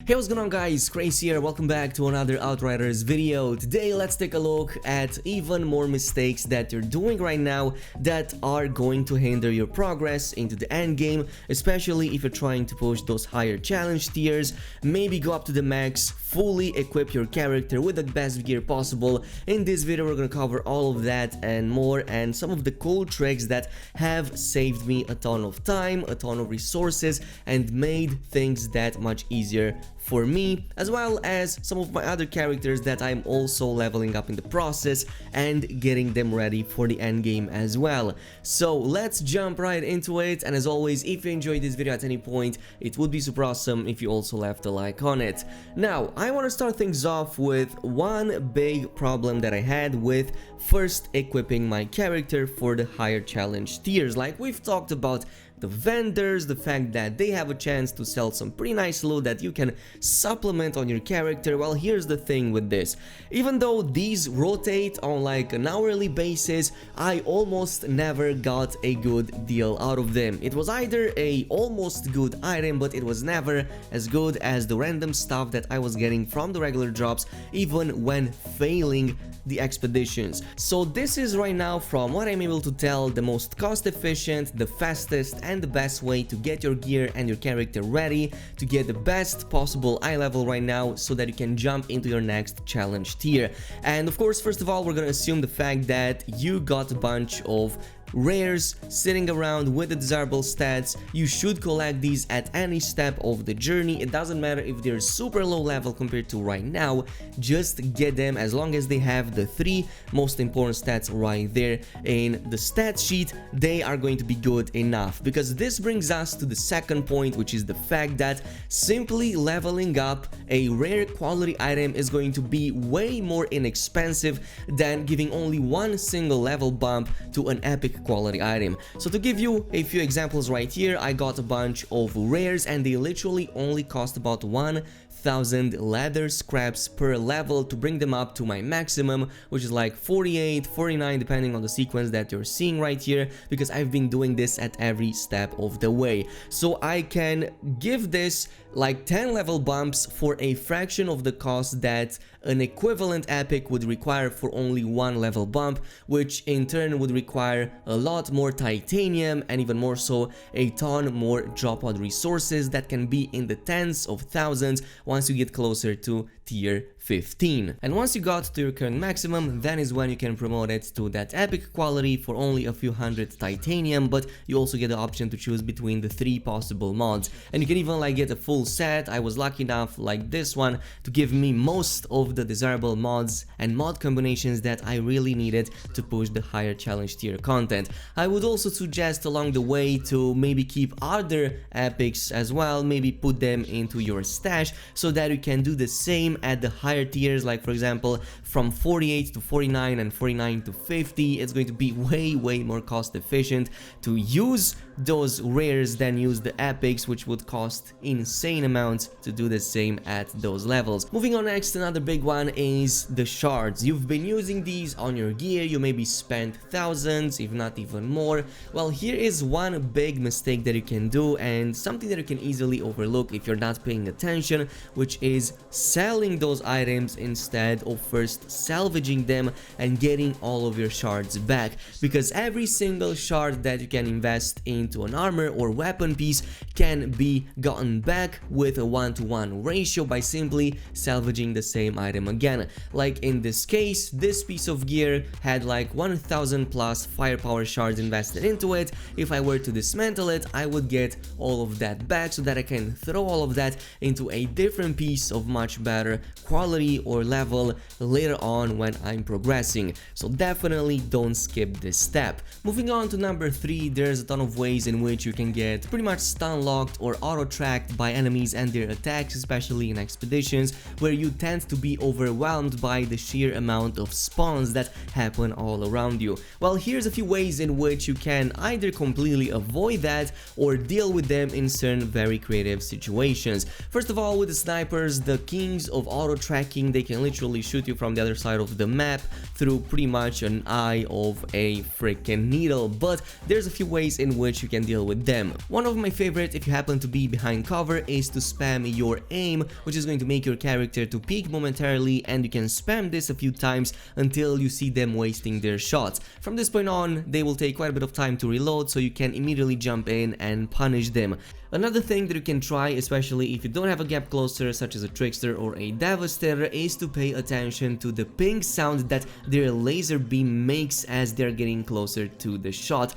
Hey, what's going on guys, Khraze here, welcome back to another Outriders video. Today let's take a look at even more mistakes that you're doing right now that are going to hinder your progress into the end game, especially if you're trying to push those higher challenge tiers, maybe go up to the max, fully equip your character with the best gear possible. In this video we're gonna cover all of that and more, and some of the cool tricks that have saved me a ton of time, a ton of resources, and made things that much easier for me, as well as some of my other characters that I'm also leveling up in the process and getting them ready for the end game as well. So let's jump right into it, and as always, if you enjoyed this video at any point, it would be super awesome if you also left a like on it. Now, I want to start things off with one big problem that I had with first equipping my character for the higher challenge tiers. Like we've talked about the vendors, the fact that they have a chance to sell some pretty nice loot that you can supplement on your character. Well, here's the thing with this. Even though these rotate on like an hourly basis, I almost never got a good deal out of them. It was either a almost good item, but it was never as good as the random stuff that I was getting from the regular drops, even when failing the expeditions. So this is right now, from what I'm able to tell, the most cost efficient, the fastest and the best way to get your gear and your character ready to get the best possible eye level right now, so that you can jump into your next challenge tier. And of course, first of all, we're gonna assume the fact that you got a bunch of rares sitting around with the desirable stats. You should collect these at any step of the journey. It doesn't matter if they're super low level compared to right now, just get them as long as they have the three most important stats right there in the stat sheet. They are going to be good enough, because this brings us to the second point, which is the fact that simply leveling up a rare quality item is going to be way more inexpensive than giving only one single level bump to an epic quality item. So to give you a few examples right here, I got a bunch of rares and they literally only cost about 1,000 leather scraps per level to bring them up to my maximum, which is like 48, 49 depending on the sequence that you're seeing right here, because I've been doing this at every step of the way. So I can give this like 10 level bumps for a fraction of the cost that an equivalent epic would require for only one level bump, which in turn would require a lot more titanium and even more so a ton more drop pod resources that can be in the tens of thousands once you get closer to tier 15. And once you got to your current maximum, then is when you can promote it to that epic quality for only a few hundred titanium, but you also get the option to choose between the three possible mods, and you can even like get a full set. I was lucky enough, like this one, to give me most of the desirable mods and mod combinations that I really needed to push the higher challenge tier content. I would also suggest along the way to maybe keep other epics as well, maybe put them into your stash so that you can do the same at the higher tiers. Like for example, from 48 to 49 and 49 to 50, it's going to be way more cost efficient to use those rares than use the epics, which would cost insane amounts to do the same at those levels. Moving on next, another big one is the shards. You've been using these on your gear, you maybe spent thousands if not even more. Well, here is one big mistake that you can do, and something that you can easily overlook if you're not paying attention, which is selling those items instead of first salvaging them and getting all of your shards back, because every single shard that you can invest into an armor or weapon piece can be gotten back with a 1-to-1 ratio by simply salvaging the same item again. Like in this case, this piece of gear had like 1,000 plus firepower shards invested into it. If I were to dismantle it, I would get all of that back so that I can throw all of that into a different piece of much better quality or level later on when I'm progressing. So definitely don't skip this step. Moving on to number 3, there's a ton of ways in which you can get pretty much stun locked or auto tracked by enemies and their attacks, especially in expeditions where you tend to be overwhelmed by the sheer amount of spawns that happen all around you. Well, here's a few ways ways in which you can either completely avoid that or deal with them in certain very creative situations. First of all, with the snipers, the kings of auto tracking, they can literally shoot you from the other side of the map through pretty much an eye of a freaking needle, but there's a few ways in which you can deal with them. One of my favorite, if you happen to be behind cover, is to spam your aim, which is going to make your character to peek momentarily, and you can spam this a few times until you see them wasting their shots. From this point on, they will take quite a bit of time to reload, so you can immediately jump in and punish them. Another thing that you can try, especially if you don't have a gap closer such as a Trickster or a Devastator, is to pay attention to the ping sound that their laser beam makes as they're getting closer to the shot.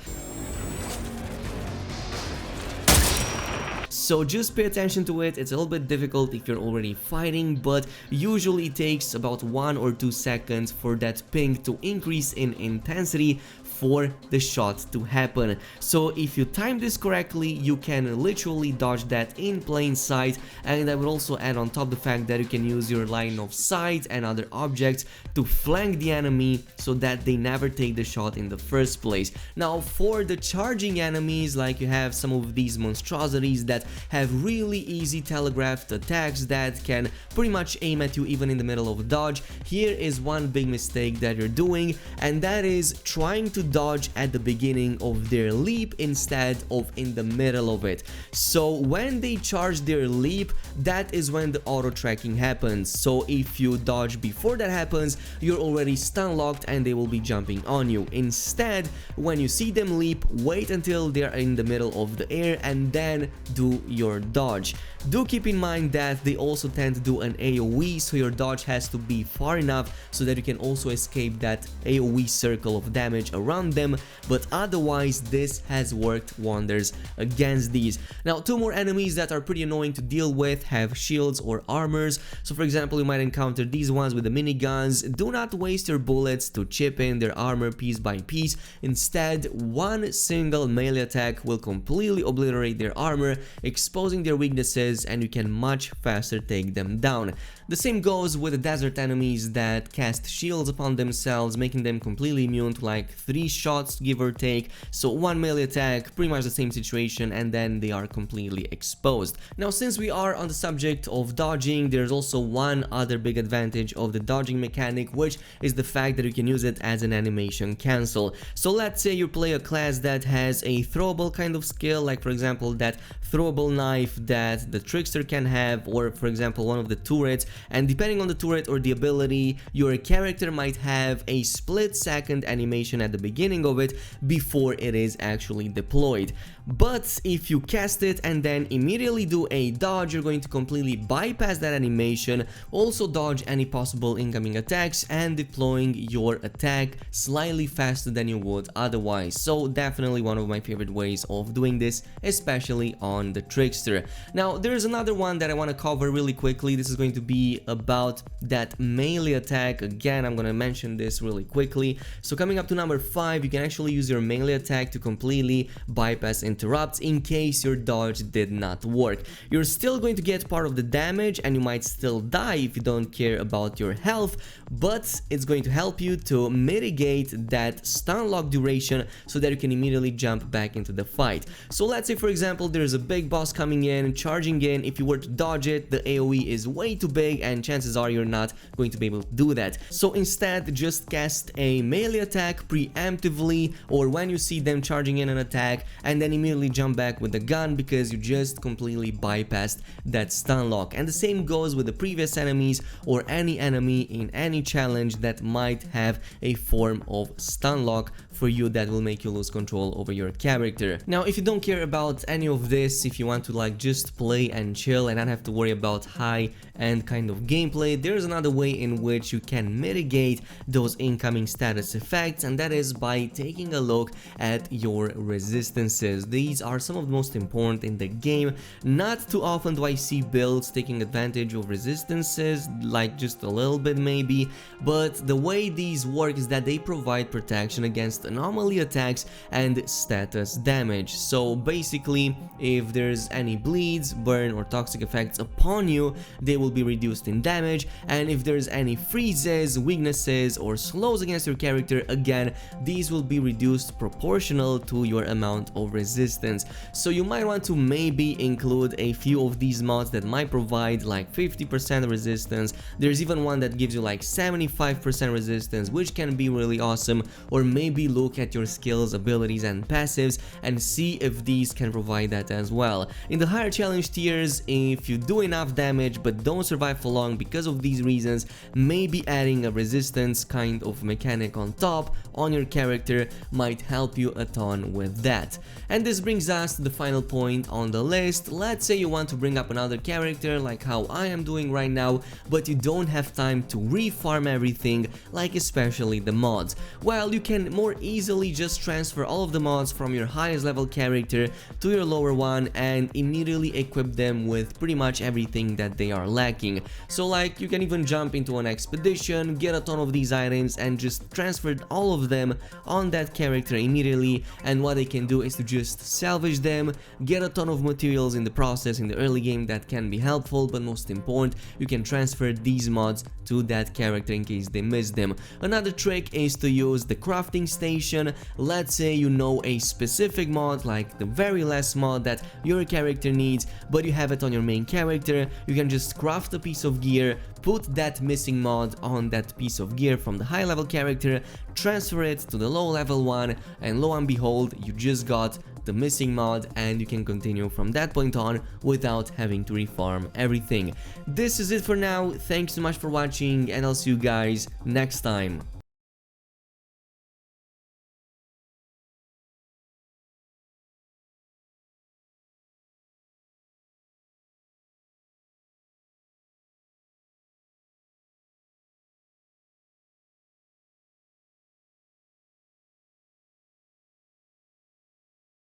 So just pay attention to it. It's a little bit difficult if you're already fighting, but usually it takes about 1 or 2 seconds for that ping to increase in intensity for the shot to happen. So if you time this correctly, you can literally dodge that in plain sight, and I would also add on top the fact that you can use your line of sight and other objects to flank the enemy so that they never take the shot in the first place. Now for the charging enemies, like you have some of these monstrosities that have really easy telegraphed attacks that can pretty much aim at you even in the middle of a dodge. Here is one big mistake that you're doing, and that is trying to dodge at the beginning of their leap instead of in the middle of it. So when they charge their leap, that is when the auto tracking happens. So if you dodge before that happens, you're already stun locked and they will be jumping on you. Instead, when you see them leap, wait until they're in the middle of the air and then do your dodge. Do keep in mind that they also tend to do an AoE, so your dodge has to be far enough so that you can also escape that AoE circle of damage around them, but otherwise this has worked wonders against these. Now 2 more enemies that are pretty annoying to deal with have shields or armors. So for example, you might encounter these ones with the miniguns. Do not waste your bullets to chip in their armor piece by piece. Instead, one single melee attack will completely obliterate their armor, exposing their weaknesses, and you can much faster take them down. The same goes with the desert enemies that cast shields upon themselves, making them completely immune to like 3 shots give or take. So one melee attack, pretty much the same situation, and then they are completely exposed. Now since we are on the subject of dodging, there's also one other big advantage of the dodging mechanic, which is the fact that you can use it as an animation cancel. So let's say you play a class that has a throwable kind of skill, like for example that throwable knife that the Trickster can have, or for example one of the turrets, and depending on the turret or the ability, your character might have a split-second animation at the beginning of it before it is actually deployed. But if you cast it and then immediately do a dodge, you're going to completely bypass that animation, also dodge any possible incoming attacks, and deploying your attack slightly faster than you would otherwise. So definitely one of my favorite ways of doing this, especially on the Trickster. Now there's another one that I want to cover really quickly. This is going to be about that melee attack. Again, I'm going to mention this really quickly. So coming up to number 5, you can actually use your melee attack to completely bypass interrupts in case your dodge did not work. You're still going to get part of the damage and you might still die if you don't care about your health, but it's going to help you to mitigate that stun lock duration so that you can immediately jump back into the fight. So let's say for example there's a big boss coming in, charging in. If you were to dodge it, the AoE is way too big and chances are you're not going to be able to do that. So instead, just cast a melee attack preemptively, or when you see them charging in an attack, and then immediately jump back with the gun because you just completely bypassed that stun lock. And the same goes with the previous enemies or any enemy in any challenge that might have a form of stun lock for you that will make you lose control over your character. Now if you don't care about any of this, if you want to like just play and chill and not have to worry about high end kind of gameplay, there's another way in which you can mitigate those incoming status effects, and that is by taking a look at your resistances. these are some of the most important in the game. Not too often do I see builds taking advantage of resistances, like just a little bit maybe, but the way these work is that they provide protection against anomaly attacks and status damage. So basically, if there's any bleeds, burn or toxic effects upon you, they will be reduced in damage, and if there's any freezes, weaknesses or slows against your character, again these will be reduced proportional to your amount of resistance. So you might want to maybe include a few of these mods that might provide like 50% resistance. There's even one that gives you like 75% resistance, which can be really awesome. Or maybe look at your skills, abilities and passives and see if these can provide that as well. In the higher challenge tiers, if you do enough damage but don't survive for long because of these reasons, maybe adding a resistance kind of mechanic on top on your character might help you a ton with that. And this brings us to the final point on the list. Let's say you want to bring up another character like how I am doing right now, but you don't have time to refarm everything, like especially the mods. Well, you can more easily just transfer all of the mods from your highest level character to your lower one and immediately equip them with pretty much everything that they are lacking. So like you can even jump into an expedition, get a ton of these items and just transfer all of them on that character immediately, and what they can do is to just salvage them, get a ton of materials in the process in the early game that can be helpful, but most important, you can transfer these mods to that character in case they miss them. Another trick is to use the crafting station. Let's say you know a specific mod, like the very last mod that your character needs, but you have it on your main character. You can just craft a piece of gear, put that missing mod on that piece of gear from the high level character, transfer it to the low level one, and lo and behold, you just got the missing mod and you can continue from that point on without having to refarm everything. This is it for now. Thanks so much for watching and I'll see you guys next time.